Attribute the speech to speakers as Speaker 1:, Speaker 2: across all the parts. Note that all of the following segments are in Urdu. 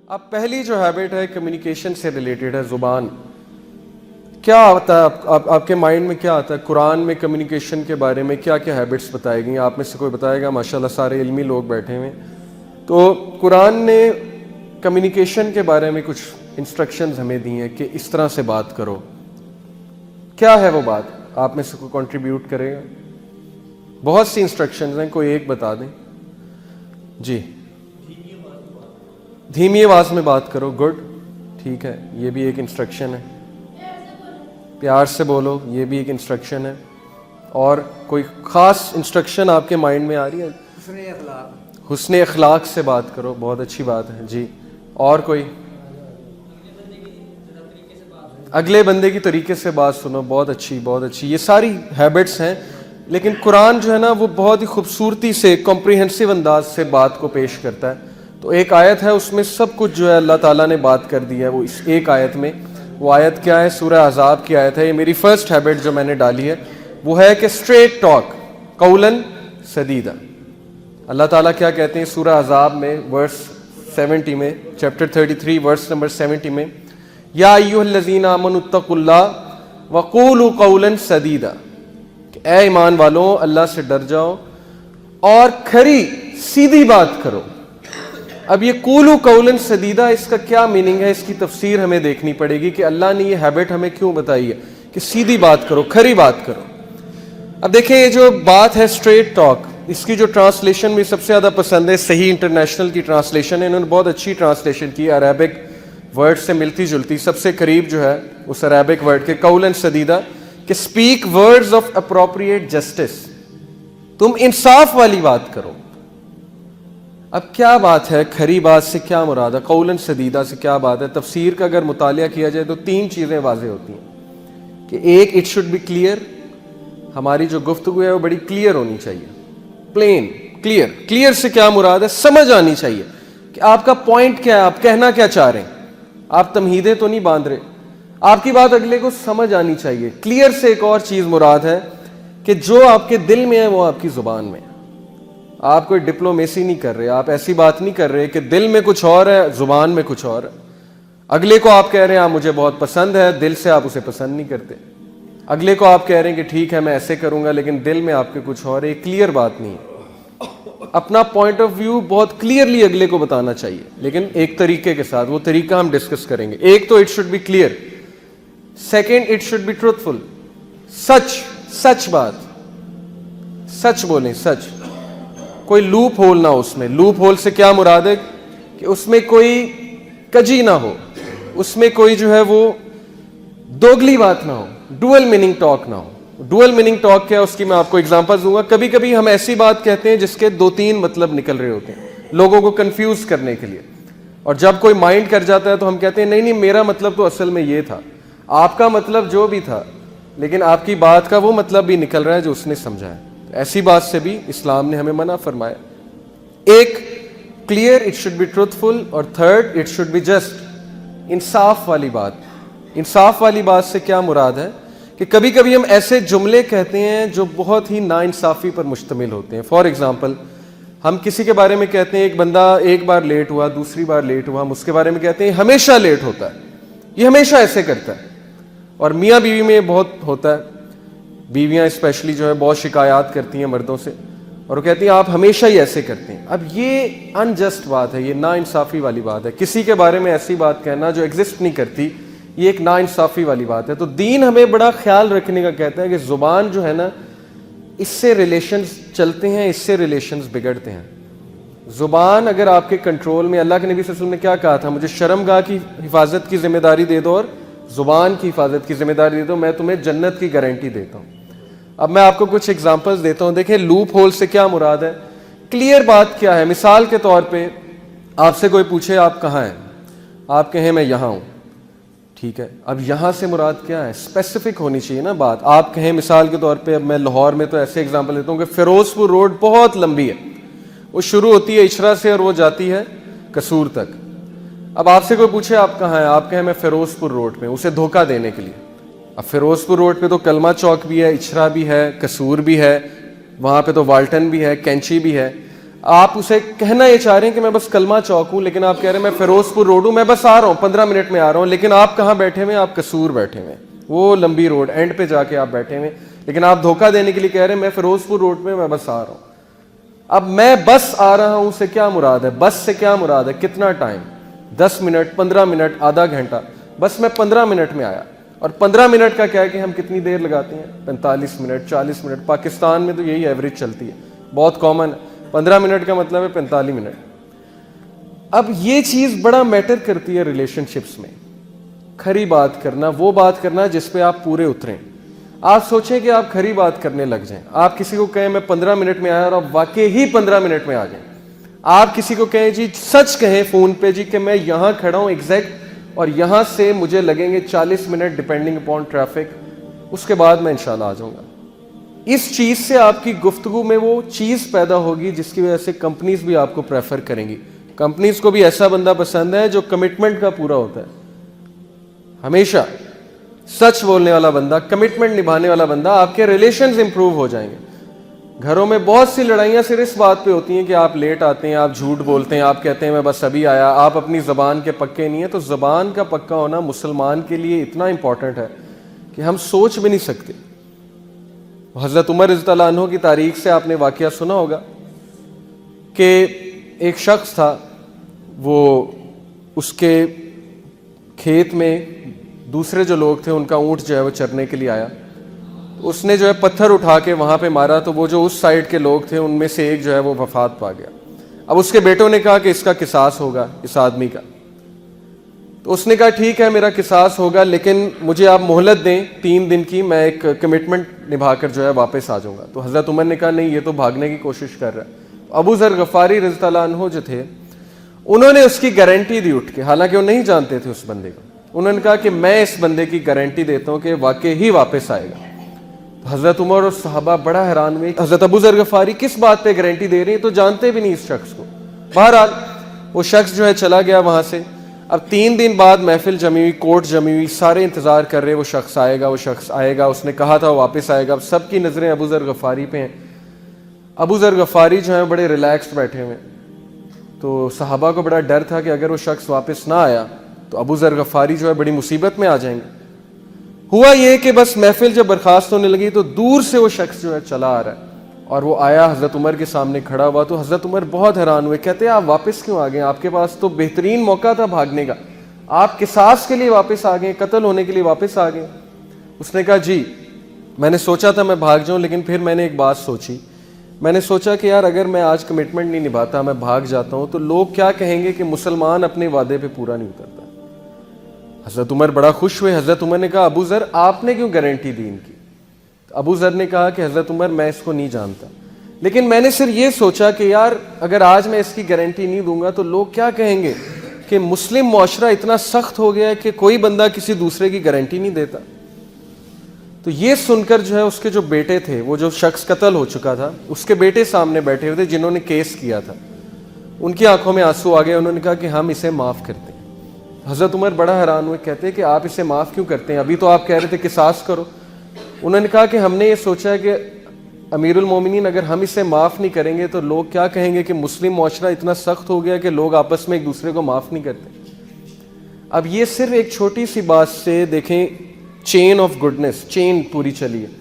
Speaker 1: اب پہلی جو ہیبٹ ہے کمیونیکیشن سے ریلیٹڈ ہے، زبان. کیا آتا ہے آپ کے مائنڈ میں؟ کیا آتا ہے قرآن میں کمیونیکیشن کے بارے میں؟ کیا کیا ہیبٹس بتائی گئی؟ آپ میں سے کوئی بتائے گا؟ ماشاءاللہ سارے علمی لوگ بیٹھے ہوئے. تو قرآن نے کمیونیکیشن کے بارے میں کچھ انسٹرکشنز ہمیں دی ہیں کہ اس طرح سے بات کرو. کیا ہے وہ بات؟ آپ میں سے کوئی کنٹریبیوٹ کرے گا؟ بہت سی انسٹرکشنز ہیں، کوئی ایک بتا دیں. جی، دھیمی آواز میں بات کرو. گڈ، ٹھیک ہے، یہ بھی ایک انسٹرکشن ہے. پیار سے بولو، یہ بھی ایک انسٹرکشن ہے. اور کوئی خاص انسٹرکشن آپ کے مائنڈ میں آ رہی ہے؟ حسن اخلاق سے بات کرو، بہت اچھی بات ہے. جی، اور کوئی؟ اگلے بندے کی طریقے سے بات سنو، بہت اچھی بہت اچھی. یہ ساری ہیبٹس ہیں، لیکن قرآن جو ہے نا وہ بہت ہی خوبصورتی سے کمپریہنسو انداز سے بات کو پیش کرتا ہے. تو ایک آیت ہے، اس میں سب کچھ جو ہے اللہ تعالیٰ نے بات کر دی ہے. وہ اس ایک آیت میں، وہ آیت کیا ہے؟ سورہ احزاب کی آیت ہے. یہ میری فرسٹ ہیبٹ جو میں نے ڈالی ہے وہ ہے کہ اسٹریٹ ٹاک قولاً سدیدا. اللہ تعالیٰ کیا کہتے ہیں سورہ احزاب میں ورس 70 میں، چیپٹر 33 ورس نمبر 70 میں، یا ایھا الذین آمنوا اتقوا اللہ وقولوا قولا سدیدا، کہ اے ایمان والوں اللہ سے ڈر جاؤ اور کھری سیدھی بات کرو. اب یہ قولوا قولا سدیدا، اس کا کیا میننگ ہے؟ اس کی تفسیر ہمیں دیکھنی پڑے گی کہ اللہ نے یہ ہیبٹ ہمیں کیوں بتائی ہے کہ سیدھی بات کرو، کھری بات کرو. اب دیکھیں یہ جو بات ہے اسٹریٹ ٹاک، اس کی جو ٹرانسلیشن مجھے سب سے زیادہ پسند ہے، صحیح انٹرنیشنل کی ٹرانسلیشن ہے. انہوں نے بہت اچھی ٹرانسلیشن کی، عربک ورڈ سے ملتی جلتی، سب سے قریب جو ہے اس عربک ورڈ کے قولاً سدیدا، کہ speak words of appropriate justice, تم انصاف والی بات کرو. اب کیا بات ہے؟ کھری بات سے کیا مراد ہے؟ قولاً سدیدا سے کیا بات ہے؟ تفسیر کا اگر مطالعہ کیا جائے تو تین چیزیں واضح ہوتی ہیں کہ ایک، اٹ شوڈ بی کلیئر، ہماری جو گفتگو ہے وہ بڑی کلیئر ہونی چاہیے، پلین کلیئر. کلیئر سے کیا مراد ہے؟ سمجھ آنی چاہیے کہ آپ کا پوائنٹ کیا ہے، آپ کہنا کیا چاہ رہے ہیں. آپ تمہیدیں تو نہیں باندھ رہے، آپ کی بات اگلے کو سمجھ آنی چاہیے. کلیئر سے ایک اور چیز مراد ہے کہ جو آپ کے دل میں ہے وہ آپ کی زبان میں ہے. آپ کوئی ڈپلومیسی نہیں کر رہے، آپ ایسی بات نہیں کر رہے کہ دل میں کچھ اور ہے زبان میں کچھ اور ہے. اگلے کو آپ کہہ رہے ہیں آپ مجھے بہت پسند ہے، دل سے آپ اسے پسند نہیں کرتے. اگلے کو آپ کہہ رہے ہیں کہ ٹھیک ہے میں ایسے کروں گا، لیکن دل میں آپ کے کچھ اور ہے. یہ کلیئر بات نہیں ہے. اپنا پوائنٹ آف ویو بہت کلیئرلی اگلے کو بتانا چاہیے، لیکن ایک طریقے کے ساتھ. وہ طریقہ ہم ڈسکس کریں گے. ایک تو it should be clear, second it should be truthful, سچ بات، سچ بولیں، سچ، کوئی لوپ ہول نہ ہو اس میں. لوپ ہول سے کیا مراد ہے؟ کہ اس میں کوئی کجی نہ ہو، اس میں کوئی جو ہے وہ دوگلی بات نہ ہو، ڈوئل میننگ ٹاک نہ ہو. ڈوئل میننگ ٹاک کیا؟ اس کی میں آپ کو اگزامپل دوں گا. کبھی کبھی ہم ایسی بات کہتے ہیں جس کے 2-3 مطلب نکل رہے ہوتے ہیں لوگوں کو کنفیوز کرنے کے لیے، اور جب کوئی مائنڈ کر جاتا ہے تو ہم کہتے ہیں نہیں میرا مطلب تو اصل میں یہ تھا، آپ کا مطلب جو بھی تھا، لیکن آپ کی بات کا وہ مطلب بھی نکل رہا ہے جو اس نے سمجھا ہے. ایسی بات سے بھی اسلام نے ہمیں منع فرمایا. ایک clear, it should be truthful, اور third it should be just, انصاف والی بات. انصاف والی بات سے کیا مراد ہے؟ کہ کبھی کبھی ہم ایسے جملے کہتے ہیں جو بہت ہی ناانصافی پر مشتمل ہوتے ہیں. فار ایگزامپل، ہم کسی کے بارے میں کہتے ہیں ایک بندہ ایک بار لیٹ ہوا، دوسری بار لیٹ ہوا، ہم اس کے بارے میں کہتے ہیں ہمیشہ لیٹ ہوتا ہے، یہ ہمیشہ ایسے کرتا ہے. اور میاں بیوی میں بہت ہوتا ہے، بیویاں اسپیشلی جو ہے بہت شکایات کرتی ہیں مردوں سے، اور وہ کہتی ہیں آپ ہمیشہ ہی ایسے کرتے ہیں. اب یہ انجسٹ بات ہے، یہ ناانصافی والی بات ہے. کسی کے بارے میں ایسی بات کہنا جو ایگزسٹ نہیں کرتی، یہ ایک ناانصافی والی بات ہے. تو دین ہمیں بڑا خیال رکھنے کا کہتا ہے کہ زبان جو ہے نا، اس سے ریلیشنز چلتے ہیں، اس سے ریلیشنز بگڑتے ہیں. زبان اگر آپ کے کنٹرول میں، اللہ کے نبی صلی اللہ علیہ وسلم نے کیا کہا تھا؟ مجھے شرمگاہ کی حفاظت کی ذمہ داری دے دو اور زبان کی حفاظت کی ذمہ داری دے دو، میں تمہیں جنت کی گارنٹی دیتا ہوں. اب میں آپ کو کچھ ایگزامپلز دیتا ہوں. دیکھیں لوپ ہول سے کیا مراد ہے، کلیئر بات کیا ہے. مثال کے طور پہ آپ سے کوئی پوچھے آپ کہاں ہیں، آپ کہیں میں یہاں ہوں، ٹھیک ہے. اب یہاں سے مراد کیا ہے؟ اسپیسیفک ہونی چاہیے نا بات. آپ کہیں مثال کے طور پہ، اب میں لاہور میں تو ایسے ایگزامپل دیتا ہوں کہ فیروز پور روڈ بہت لمبی ہے، وہ شروع ہوتی ہے اچھرا سے اور وہ جاتی ہے قصور تک. اب آپ سے کوئی پوچھے آپ کہاں ہیں، آپ کہیں میں فیروز پور روڈ پہ، اسے دھوکہ دینے کے لیے. اب فیروز پور روڈ پہ تو کلمہ چوک بھی ہے، اچھرا بھی ہے، قصور بھی ہے، وہاں پہ تو والٹن بھی ہے، کینچی بھی ہے. آپ اسے کہنا یہ چاہ رہے ہیں کہ میں بس کلمہ چوک ہوں، لیکن آپ کہہ رہے ہیں میں فیروز پور روڈ ہوں، میں بس آ رہا ہوں 15 منٹ میں آ رہا ہوں، لیکن آپ کہاں بیٹھے ہوئے ہیں؟ آپ قصور بیٹھے ہوئے ہیں، وہ لمبی روڈ اینڈ پہ جا کے آپ بیٹھے ہوئے ہیں، لیکن آپ دھوکہ دینے کے لیے کہہ رہے ہیں میں فیروز پور روڈ پہ میں بس آ رہا ہوں۔ اب میں بس آ رہا ہوں سے کیا مراد ہے؟ بس سے کیا مراد ہے؟ کتنا ٹائم؟ 10 منٹ، 15 منٹ، آدھا گھنٹہ؟ بس میں 15 منٹ میں آیا، اور 15 منٹ کا کیا ہے کہ ہم کتنی دیر لگاتے ہیں؟ 45 منٹ، 40 منٹ، پاکستان میں تو یہی ایوریج چلتی ہے، بہت کامن ہے، 15 منٹ کا مطلب ہے 45 منٹ۔ اب یہ چیز بڑا میٹر کرتی ہے ریلیشن شپس میں، کھری بات کرنا، وہ بات کرنا جس پہ آپ پورے اتریں۔ آپ سوچیں کہ آپ کھری بات کرنے لگ جائیں، آپ کسی کو کہیں میں 15 منٹ میں آیا اور آپ واقعی ہی 15 منٹ میں آ جائیں۔ آپ کسی کو کہیں جی سچ کہیں فون پہ جی کہ میں یہاں کھڑا ہوں ایگزیکٹ، اور یہاں سے مجھے لگیں گے 40 منٹ ڈیپینڈنگ اپون ٹریفک، اس کے بعد میں انشاءاللہ آ جاؤں گا۔ اس چیز سے آپ کی گفتگو میں وہ چیز پیدا ہوگی جس کی وجہ سے کمپنیز بھی آپ کو پریفر کریں گی۔ کمپنیز کو بھی ایسا بندہ پسند ہے جو کمٹمنٹ کا پورا ہوتا ہے، ہمیشہ سچ بولنے والا بندہ، کمٹمنٹ نبھانے والا بندہ۔ آپ کے ریلیشنز امپروو ہو جائیں گے۔ گھروں میں بہت سی لڑائیاں صرف اس بات پہ ہوتی ہیں کہ آپ لیٹ آتے ہیں، آپ جھوٹ بولتے ہیں، آپ کہتے ہیں میں بس ابھی آیا، آپ اپنی زبان کے پکے نہیں ہیں۔ تو زبان کا پکا ہونا مسلمان کے لیے اتنا امپورٹنٹ ہے کہ ہم سوچ بھی نہیں سکتے۔ حضرت عمر رضی اللہ عنہ کی تاریخ سے آپ نے واقعہ سنا ہوگا کہ ایک شخص تھا، وہ اس کے کھیت میں دوسرے جو لوگ تھے ان کا اونٹ جو ہے وہ چرنے کے لیے آیا، اس نے جو ہے پتھر اٹھا کے وہاں پہ مارا، تو وہ جو اس سائڈ کے لوگ تھے ان میں سے ایک جو ہے وہ وفات پا گیا۔ اب اس کے بیٹوں نے کہا کہ اس کا قصاص ہوگا اس آدمی کا، تو اس نے کہا ٹھیک ہے میرا قصاص ہوگا، لیکن مجھے آپ مہلت دیں 3 دن کی، میں ایک کمٹمنٹ نبھا کر جو ہے واپس آ جاؤں گا۔ تو حضرت عمر نے کہا نہیں یہ تو بھاگنے کی کوشش کر رہا ہے۔ ابو ذر غفاری رضی اللہ عنہ جو تھے انہوں نے اس کی گارنٹی دی اٹھ کے، حالانکہ وہ نہیں جانتے تھے اس بندے کو۔ انہوں نے کہا کہ میں اس بندے کی گارنٹی دیتا ہوں کہ واقعی ہی واپس آئے گا۔ تو حضرت عمر اور صحابہ بڑا حیران ہوئے، حضرت ابو ذر غفاری کس بات پہ گارنٹی دے رہے ہیں؟ تو جانتے بھی نہیں اس شخص کو۔ بہرحال وہ شخص جو ہے چلا گیا وہاں سے۔ اب 3 دن بعد محفل جمی ہوئی، کورٹ جمی ہوئی، سارے انتظار کر رہے وہ شخص آئے گا، وہ شخص آئے گا، اس نے کہا تھا وہ واپس آئے گا۔ اب سب کی نظریں ابو ذر غفاری پہ ہیں۔ ابو ذر غفاری جو ہیں بڑے ریلیکسڈ بیٹھے ہوئے، تو صحابہ کو بڑا ڈر تھا کہ اگر وہ شخص واپس نہ آیا تو ابو ذر غفاری جو ہے بڑی مصیبت میں آ جائیں گے۔ ہوا یہ کہ بس محفل جب برخاست ہونے لگی تو دور سے وہ شخص جو ہے چلا آ رہا ہے، اور وہ آیا حضرت عمر کے سامنے کھڑا ہوا۔ تو حضرت عمر بہت حیران ہوئے، کہتے ہیں آپ واپس کیوں آ گئے؟ آپ کے پاس تو بہترین موقع تھا بھاگنے کا، آپ قصاص کے لیے واپس آ گئے، قتل ہونے کے لیے واپس آ گئے۔ اس نے کہا جی میں نے سوچا تھا میں بھاگ جاؤں، لیکن پھر میں نے ایک بات سوچی، میں نے سوچا کہ یار اگر میں آج کمٹمنٹ نہیں نبھاتا، میں بھاگ جاتا ہوں تو لوگ کیا کہیں گے کہ مسلمان اپنے وعدے پہ پورا نہیں اترتا۔ حضرت عمر بڑا خوش ہوئے۔ حضرت عمر نے کہا ابو ذر آپ نے کیوں گارنٹی دی ان کی؟ ابو ذر نے کہا کہ حضرت عمر میں اس کو نہیں جانتا، لیکن میں نے صرف یہ سوچا کہ یار اگر آج میں اس کی گارنٹی نہیں دوں گا تو لوگ کیا کہیں گے کہ مسلم معاشرہ اتنا سخت ہو گیا ہے کہ کوئی بندہ کسی دوسرے کی گارنٹی نہیں دیتا۔ تو یہ سن کر جو ہے اس کے جو بیٹے تھے، وہ جو شخص قتل ہو چکا تھا، اس کے بیٹے سامنے بیٹھے ہوئے تھے جنہوں نے کیس کیا تھا، ان کی آنکھوں میں آنسو آ گئے۔ انہوں نے کہا کہ ہم اسے معاف کرتے ہیں۔ حضرت عمر بڑا حیران ہوئے، کہتے ہیں کہ آپ اسے معاف کیوں کرتے ہیں؟ ابھی تو آپ کہہ رہے تھے قصاص کرو۔ انہوں نے کہا کہ ہم نے یہ سوچا ہے کہ امیر المومنین اگر ہم اسے معاف نہیں کریں گے تو لوگ کیا کہیں گے کہ مسلم معاشرہ اتنا سخت ہو گیا کہ لوگ آپس میں ایک دوسرے کو معاف نہیں کرتے۔ اب یہ صرف ایک چھوٹی سی بات سے دیکھیں چین آف گڈنس، چین پوری چلی ہے۔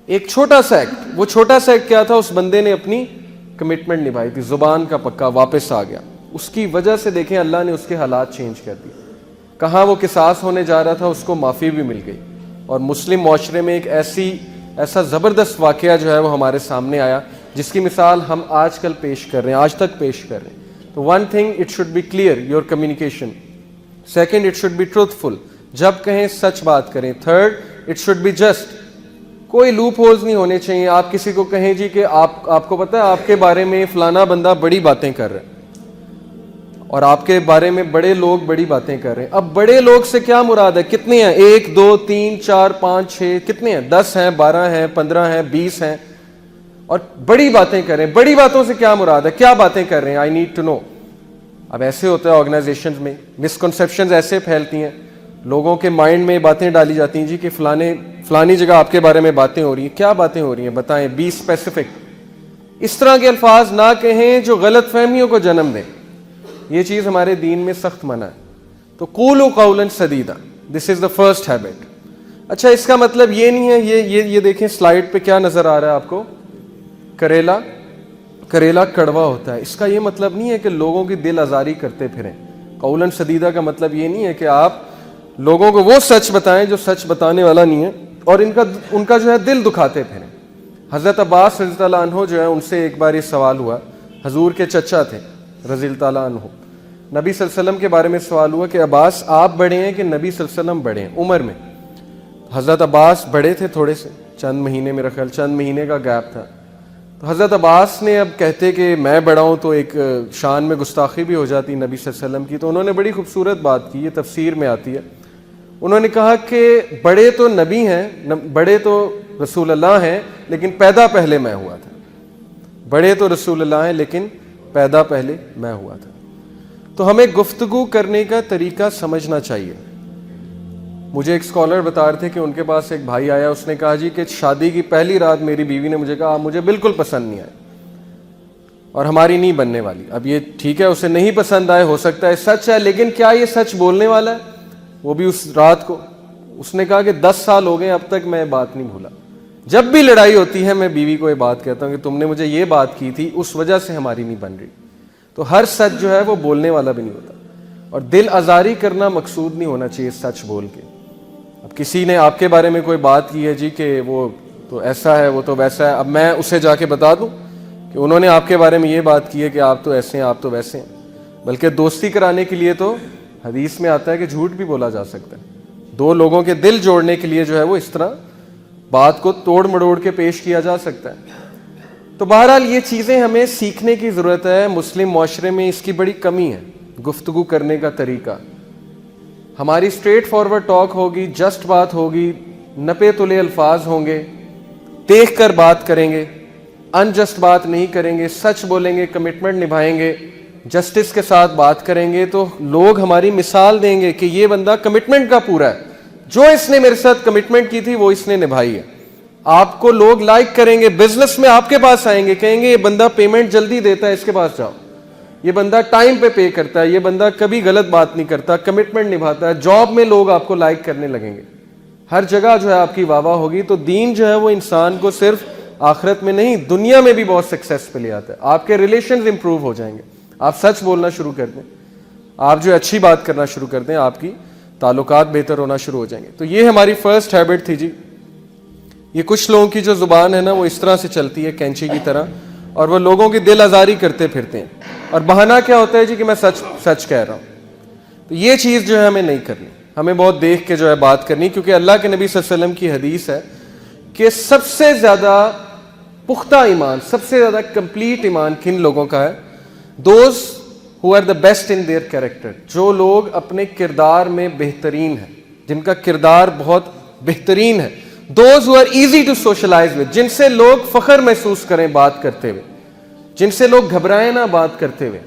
Speaker 1: ایک چھوٹا سا ایکٹ، وہ چھوٹا سا ایکٹ کیا تھا؟ اس بندے نے اپنی کمٹمنٹ نبھائی تھی، زبان کا پکا، واپس آ گیا۔ اس کی وجہ سے دیکھیں اللہ نے اس کے حالات چینج کر دیے۔ کہاں وہ قصاص ہونے جا رہا تھا اس کو معافی بھی مل گئی، اور مسلم معاشرے میں ایک ایسا زبردست واقعہ جو ہے وہ ہمارے سامنے آیا جس کی مثال ہم آج کل پیش کر رہے ہیں، آج تک پیش کر رہے ہیں۔ تو one thing it should be clear your communication, second it should be truthful, جب کہیں سچ بات کریں، third it should be just, کوئی لوپ ہولز نہیں ہونے چاہیے۔ آپ کسی کو کہیں جی کہ آپ کو پتہ ہے آپ کے بارے میں فلانا بندہ بڑی باتیں کر رہا ہے، اور آپ کے بارے میں بڑے لوگ بڑی باتیں کر رہے ہیں۔ اب بڑے لوگ سے کیا مراد ہے؟ کتنے ہیں؟ 1 2 3 4 5 6 کتنے ہیں؟ 10 ہیں، 12 ہیں، 15 ہیں، 20 ہیں، اور بڑی باتیں کر رہے ہیں۔ بڑی باتوں سے کیا مراد ہے؟ کیا باتیں کر رہے ہیں؟ I need to know. اب ایسے ہوتا ہے آرگنائزیشنز میں، مسکنسیپشنز ایسے پھیلتی ہیں، لوگوں کے مائنڈ میں باتیں ڈالی جاتی ہیں جی کہ فلانی جگہ آپ کے بارے میں باتیں ہو رہی ہیں۔ کیا باتیں ہو رہی ہیں؟ بتائیں، بی اسپیسیفک۔ اس طرح کے الفاظ نہ کہیں جو غلط فہمیوں کو جنم دیں. یہ چیز ہمارے دین میں سخت منع ہے. تو قولوا قولا سدیدا, دس از دا فرسٹ ہیبٹ. اچھا, اس کا مطلب یہ نہیں ہے, یہ دیکھیں سلائڈ پہ کیا نظر آ رہا ہے آپ کو, کریلا کڑوا ہوتا ہے. اس کا یہ مطلب نہیں ہے کہ لوگوں کی دل آزاری کرتے پھریں. قولا سدیدا کا مطلب یہ نہیں ہے کہ آپ لوگوں کو وہ سچ بتائیں جو سچ بتانے والا نہیں ہے, اور ان کا جو ہے دل دکھاتے پھریں. حضرت عباس رضی اللہ عنہ جو ہے, ان سے ایک بار یہ سوال ہوا, حضور کے چچا تھے رضی اللہ عنہ, نبی صلی اللہ علیہ وسلم کے بارے میں سوال ہوا کہ عباس آپ بڑے ہیں کہ نبی صلی اللہ علیہ وسلم بڑے ہیں عمر میں. حضرت عباس بڑے تھے تھوڑے سے, چند مہینے, میرا خیال چند مہینے کا گیپ تھا. تو حضرت عباس نے اب کہتے کہ میں بڑا ہوں تو ایک شان میں گستاخی بھی ہو جاتی نبی صلی اللہ علیہ وسلم کی. تو انہوں نے بڑی خوبصورت بات کی, یہ تفسیر میں آتی ہے. انہوں نے کہا کہ بڑے تو نبی ہیں, بڑے تو رسول اللہ ہیں, لیکن پیدا پہلے میں ہوا تھا. بڑے تو رسول اللہ ہیں لیکن پیدا پہلے میں ہوا تھا. تو ہمیں گفتگو کرنے کا طریقہ سمجھنا چاہیے. مجھے ایک اسکالر بتا رہے تھے کہ ان کے پاس ایک بھائی آیا, اس نے کہا جی کہ شادی کی پہلی رات میری بیوی نے مجھے کہا آپ مجھے بالکل پسند نہیں آئے اور ہماری نہیں بننے والی. اب یہ ٹھیک ہے, اسے نہیں پسند آئے, ہو سکتا ہے سچ ہے, لیکن کیا یہ سچ بولنے والا ہے؟ وہ بھی اس رات کو اس نے کہا کہ 10 سال ہو گئے اب تک میں بات نہیں بھولا. جب بھی لڑائی ہوتی ہے میں بیوی کو یہ بات کہتا ہوں کہ تم نے مجھے یہ بات کی تھی, اس وجہ سے ہماری نہیں بن رہی. تو ہر سچ جو ہے وہ بولنے والا بھی نہیں ہوتا, اور دل آزاری کرنا مقصود نہیں ہونا چاہیے سچ بول کے. اب کسی نے آپ کے بارے میں کوئی بات کی ہے جی کہ وہ تو ایسا ہے, وہ تو ویسا ہے, اب میں اسے جا کے بتا دوں کہ انہوں نے آپ کے بارے میں یہ بات کی ہے کہ آپ تو ایسے ہیں, آپ تو ویسے ہیں. بلکہ دوستی کرانے کے لیے تو حدیث میں آتا ہے کہ جھوٹ بھی بولا جا سکتا ہے. دو لوگوں کے دل جوڑنے کے لیے جو ہے وہ اس طرح بات کو توڑ مڑوڑ کے پیش کیا جا سکتا ہے. تو بہرحال یہ چیزیں ہمیں سیکھنے کی ضرورت ہے. مسلم معاشرے میں اس کی بڑی کمی ہے, گفتگو کرنے کا طریقہ. ہماری اسٹریٹ فارورڈ ٹاک ہوگی, جسٹ بات ہوگی, نپے تلے الفاظ ہوں گے, دیکھ کر بات کریں گے, انجسٹ بات نہیں کریں گے, سچ بولیں گے, کمٹمنٹ نبھائیں گے, جسٹس کے ساتھ بات کریں گے, تو لوگ ہماری مثال دیں گے کہ یہ بندہ کمٹمنٹ کا پورا ہے, جو اس نے میرے ساتھ کمٹمنٹ کی تھی وہ اس نے نبھائی ہے. آپ کو لوگ لائک کریں گے, بزنس میں آپ کے پاس آئیں گے, کہیں گے یہ بندہ پیمنٹ جلدی دیتا ہے, اس کے پاس جاؤ, یہ بندہ ٹائم پہ پے کرتا ہے, یہ بندہ کبھی غلط بات نہیں کرتا, کمٹمنٹ نبھاتا ہے. جاب میں لوگ آپ کو لائک کرنے لگیں گے, ہر جگہ جو ہے آپ کی واہ واہ ہوگی. تو دین جو ہے وہ انسان کو صرف آخرت میں نہیں دنیا میں بھی بہت سکسیس پہ لے آتا ہے. آپ کے ریلیشنز امپروو ہو جائیں گے, آپ سچ بولنا شروع کر دیں, آپ جو اچھی بات کرنا شروع کر دیں, آپ کی تعلقات بہتر ہونا شروع ہو جائیں گے. تو یہ ہماری فرسٹ ہیبٹ تھی جی. یہ کچھ لوگوں کی جو زبان ہے نا وہ اس طرح سے چلتی ہے کینچی کی طرح, اور وہ لوگوں کی دل آزاری کرتے پھرتے ہیں, اور بہانہ کیا ہوتا ہے جی کہ میں سچ کہہ رہا ہوں. تو یہ چیز جو ہے ہمیں نہیں کرنی, ہمیں بہت دیکھ کے جو ہے بات کرنی, کیونکہ اللہ کے نبی صلی اللہ علیہ وسلم کی حدیث ہے کہ سب سے زیادہ پختہ ایمان, سب سے زیادہ کمپلیٹ ایمان کن لوگوں کا ہے؟ Those who are the best in their character, جو لوگ اپنے کردار میں بہترین ہیں, جن کا کردار بہت بہترین ہے. Those who are easy to socialize with, جن سے لوگ فخر محسوس کریں بات کرتے ہوئے, جن سے لوگ گھبرائیں نہ بات کرتے ہوئے,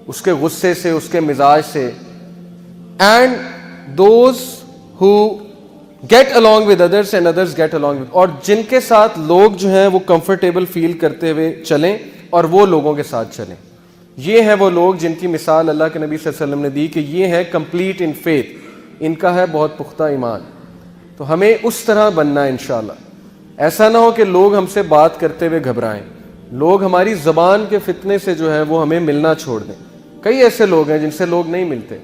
Speaker 1: اس کے غصے سے, اس کے مزاج سے. And those who get along with others and others get along with, اور جن کے ساتھ لوگ جو ہیں وہ کمفرٹیبل فیل کرتے ہوئے چلیں اور وہ لوگوں کے ساتھ چلیں. یہ ہیں وہ لوگ جن کی مثال اللہ کے نبی صلی اللہ علیہ وسلم نے دی کہ یہ ہے کمپلیٹ ان فیتھ, ان کا ہے بہت پختہ ایمان. تو ہمیں اس طرح بننا ہے انشاءاللہ. ایسا نہ ہو کہ لوگ ہم سے بات کرتے ہوئے گھبرائیں, لوگ ہماری زبان کے فتنے سے جو ہے وہ ہمیں ملنا چھوڑ دیں. کئی ایسے لوگ ہیں جن سے لوگ نہیں ملتے.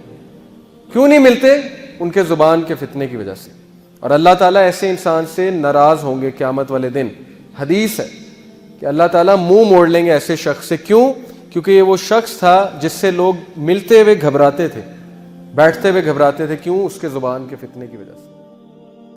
Speaker 1: کیوں نہیں ملتے؟ ان کے زبان کے فتنے کی وجہ سے. اور اللہ تعالیٰ ایسے انسان سے ناراض ہوں گے قیامت والے دن. حدیث ہے کہ اللہ تعالیٰ منہ موڑ لیں گے ایسے شخص سے. کیوں؟ کیونکہ یہ وہ شخص تھا جس سے لوگ ملتے ہوئے گھبراتے تھے, بیٹھتے ہوئے گھبراتے تھے. کیوں؟ اس کے زبان کے فتنے کی وجہ سے.